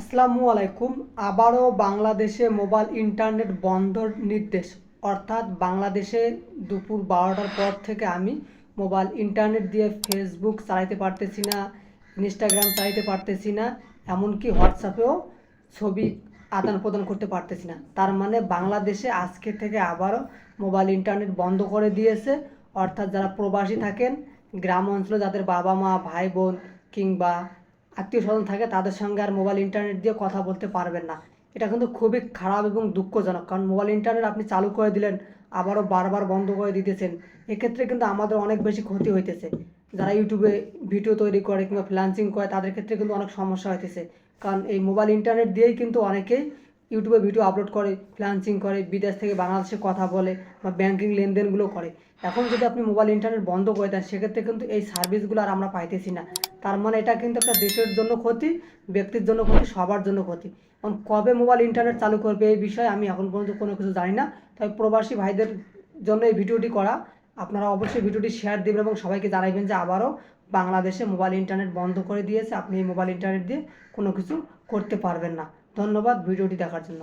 আসসালামু আলাইকুম। আবারও বাংলাদেশে মোবাইল ইন্টারনেট বন্ধর নির্দেশ, অর্থাৎ বাংলাদেশে দুপুর 12টার পর থেকে আমি মোবাইল ইন্টারনেট দিয়ে ফেসবুক চালাইতে পারতেছি না, ইনস্টাগ্রাম চালাইতে পারতেছি না, এমনকি হোয়াটসঅ্যাপেও ছবি আদান প্রদান করতে পারতেছি না। তার মানে বাংলাদেশে আজকে থেকে আবারও মোবাইল ইন্টারনেট বন্ধ করে দিয়েছে। অর্থাৎ যারা প্রবাসী থাকেন, গ্রাম অঞ্চলে যাদের বাবা মা ভাই বোন কিংবা আত্মীয় স্বজন থাকে, তাদের সঙ্গে আর মোবাইল ইন্টারনেট দিয়ে কথা বলতে পারবেন না। এটা কিন্তু খুবই খারাপ এবং দুঃখজনক, কারণ মোবাইল ইন্টারনেট আপনি চালু করে দিলেন, আবারও বারবার বন্ধ করে দিতেছেন। এক্ষেত্রে কিন্তু আমাদের অনেক বেশি ক্ষতি হইতেছে। যারা ইউটিউবে ভিডিও তৈরি করে কিংবা ফ্রিল্যান্সিং করে, তাদের ক্ষেত্রে কিন্তু অনেক সমস্যা হইতেছে। কারণ এই মোবাইল ইন্টারনেট দিয়েই কিন্তু অনেকেই ইউটিউবে ভিডিও আপলোড করে, ফ্রিল্যান্সিং করে, বিদেশ থেকে বাংলাদেশে কথা বলে বা ব্যাংকিং লেনদেনগুলো করে। এখন যদি আপনি মোবাইল ইন্টারনেট বন্ধ করে দেন, সেক্ষেত্রে কিন্তু এই সার্ভিসগুলো আর আমরা পাইতেছি না। তার মানে এটা কিন্তু একটা দেশের জন্য ক্ষতি, ব্যক্তির জন্য ক্ষতি, সবার জন্য ক্ষতি। এখন কবে মোবাইল ইন্টারনেট চালু করবে এই বিষয়ে আমি এখন পর্যন্ত কোনো কিছু জানি না। তাই প্রবাসী ভাইদের জন্য এই ভিডিওটি করা। আপনারা অবশ্যই ভিডিওটি শেয়ার দেবেন এবং সবাইকে জানাবেন যে আবারও বাংলাদেশে মোবাইল ইন্টারনেট বন্ধ করে দিয়েছে। আপনি এই মোবাইল ইন্টারনেট দিয়ে কোনো কিছু করতে পারবেন না। ধন্যবাদ ভিডিওটি দেখার জন্য।